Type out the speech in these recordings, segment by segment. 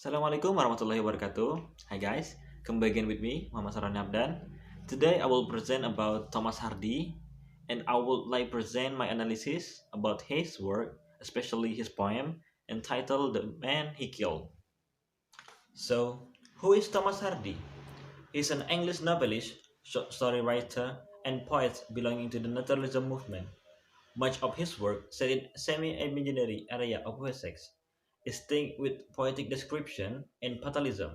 Assalamualaikum warahmatullahi wabarakatuh. Hi guys, come back again with me, Muhammad Sarani Abdan. Today I will present about Thomas Hardy, and I would like present my analysis about his work, especially his poem entitled "The Man He Killed." So, who is Thomas Hardy? He's an English novelist, short story writer, and poet belonging to the naturalism movement. Much of his work, set in semi-imaginary area of Wessex, is distinct with poetic description and fatalism.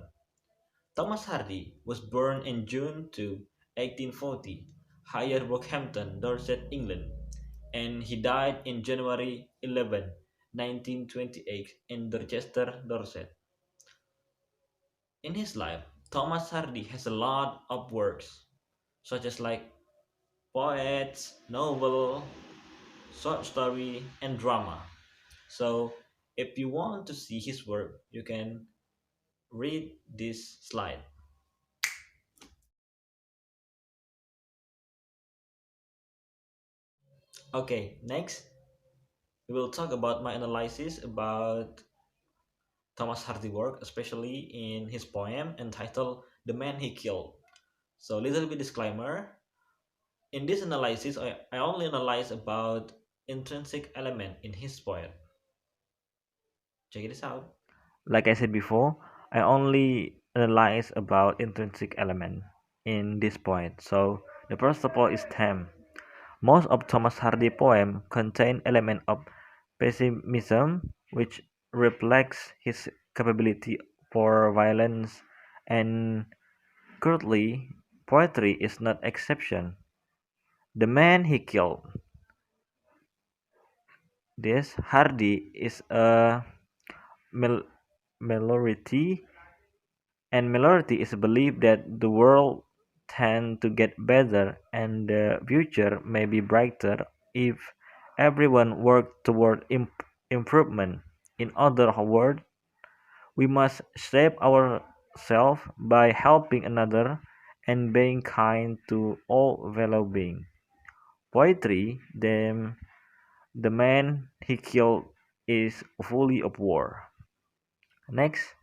Thomas Hardy was born in June 2, 1840, Higher Rockhampton, Dorset, England, and he died in January 11, 1928, in Dorchester, Dorset. In his life, Thomas Hardy has a lot of works, such as like poets, novel, short story, and drama. So, if you want to see his work, you can read this slide. Okay, next we will talk about my analysis about Thomas Hardy work, especially in his poem entitled "The Man He Killed." So, little bit disclaimer. In this analysis, I only analyze about intrinsic element in his poem. Check this out. Like I said before, I only analyze about intrinsic element in this point. So the first of all is theme. Most of Thomas Hardy poem contain element of pessimism, which reflects his capability for violence, and currently poetry is not exception. The Man He Killed. This Hardy is a mel- minority, and minority is believed that the world tend to get better and the future may be brighter if everyone worked toward improvement. In other words, we must shape ourselves by helping another and being kind to all fellow beings. Poetry, the man he killed, is fully of war. Next,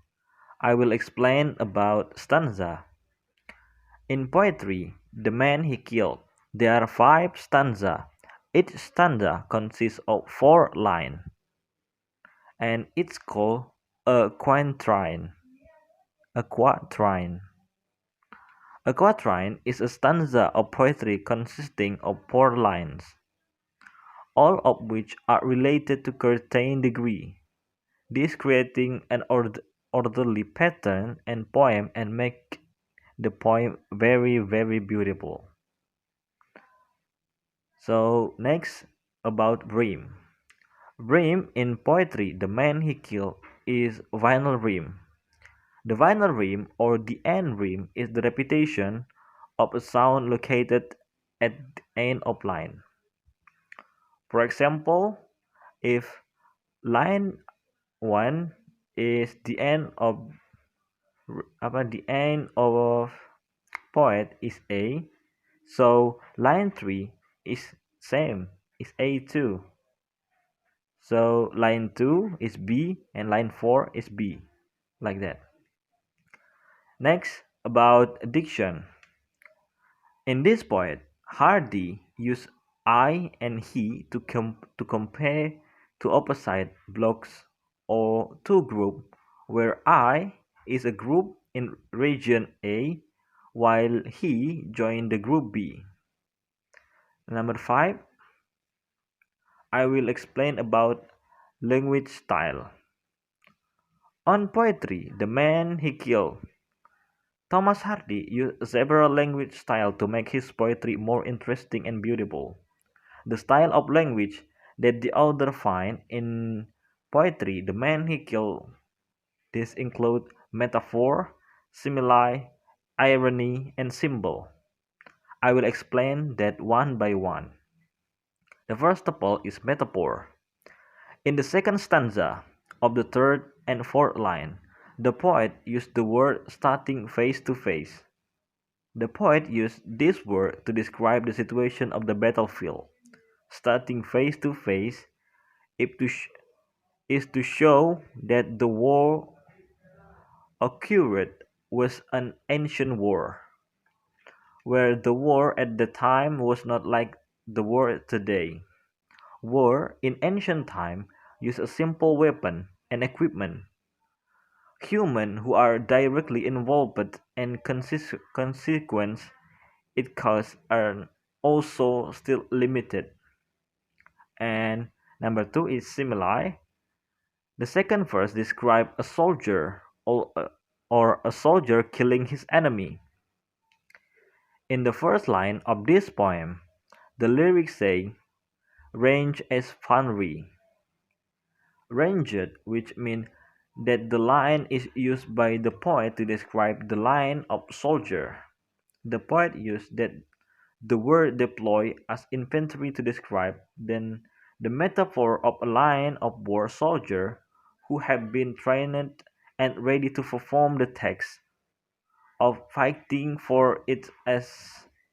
I will explain about stanza. In poetry, the man he killed, there are five stanzas. Each stanza consists of four lines, and it's called a quatrain. A quatrain. A quatrain is a stanza of poetry consisting of four lines, all of which are related to certain degree. This creating an orderly pattern and poem and make the poem very very beautiful. So next about rhyme. Rhyme in poetry, the man he killed is vinyl rhyme. The vinyl rhyme or the end rhyme is the repetition of a sound located at the end of line. For example, if line 1 is the end of poet is A, so line 3 is same, is A too. So line 2 is B and line 4 is B, like that. Next, about diction. In this poet, Hardy used I and he to compare two opposite blocks or two groups, where I is a group in region A while he joined the group B. Number 5, I will explain about language style. On poetry, the man he killed. Thomas Hardy used several language styles to make his poetry more interesting and beautiful. The style of language that the author finds in poetry, the man he killed, this include metaphor, simile, irony, and symbol. I will explain that one by one. The first of all is metaphor. In the second stanza of the third and fourth line, the poet used the word starting face to face. The poet used this word to describe the situation of the battlefield. Starting face to face is to show that the war occurred was an ancient war, where the war at the time was not like the war today. War in ancient time used a simple weapon and equipment. Humans who are directly involved and consequence it causes are also still limited. And number two is simile. The second verse describes a soldier or a soldier killing his enemy. In the first line of this poem, the lyrics say, range as funry. Ranged, which means that the line is used by the poet to describe the line of soldier. The poet used that the word deploy as infantry to describe then the metaphor of a line of war soldier who have been trained and ready to perform the task of fighting for it as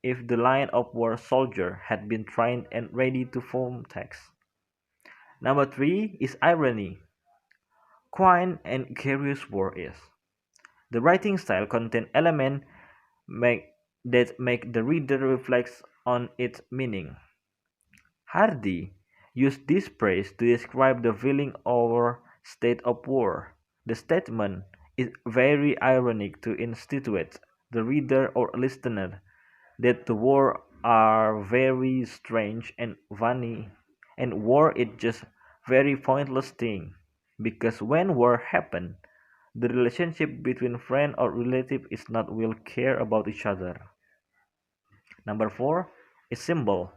if the line of war soldier had been trained and ready to perform tasks. Number three is irony. Quaint and curious word is. The writing style contains elements that make the reader reflect on its meaning. Hardy used this phrase to describe the feeling or state of war. The statement is very ironic to institute the reader or listener that the war are very strange and funny, and war is just very pointless thing because when war happen, the relationship between friend or relative is not will care about each other. Number four is symbol.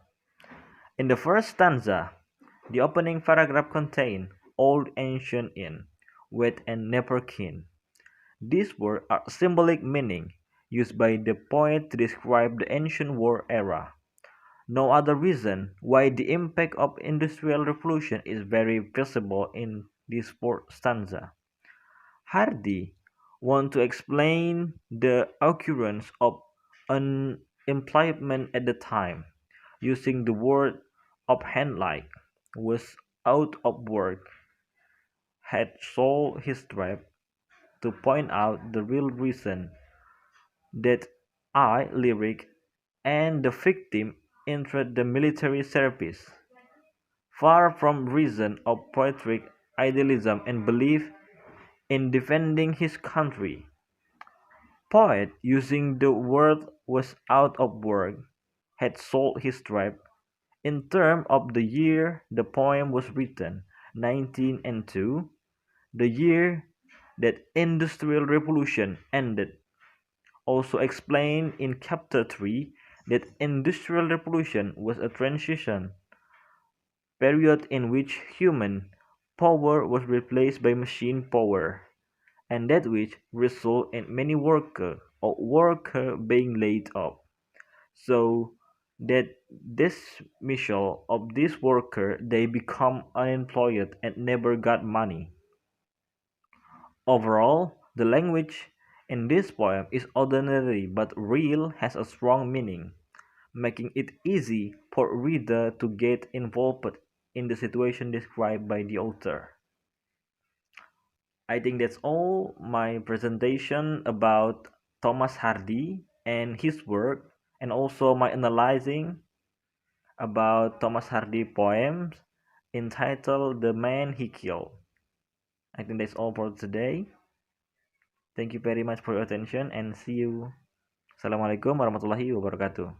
In the first stanza, the opening paragraph contains old ancient in, wet and never keen. These words are symbolic meaning used by the poet to describe the ancient war era. No other reason why the impact of industrial revolution is very visible in this fourth stanza. Hardy want to explain the occurrence of unemployment at the time, using the word offhand-like, was out of work, had sold his tribe, to point out the real reason that I lyric and the victim entered the military service. Far from reason of poetic idealism and belief in defending his country, poet using the word was out of work, had sold his tribe. In terms of the year the poem was written, 1902, the year that Industrial Revolution ended. Also explained in chapter 3 that Industrial Revolution was a transition period in which human power was replaced by machine power, and that which result in many worker being laid off. So that dismissal of this worker they become unemployed and never got money. Overall, the language in this poem is ordinary but real has a strong meaning, making it easy for reader to get involved in the situation described by the author. I think that's all my presentation about Thomas Hardy and his work, and also my analyzing about Thomas Hardy poems entitled The Man He Killed. I think that's all for today. Thank you very much for your attention and see you. Assalamualaikum warahmatullahi wabarakatuh.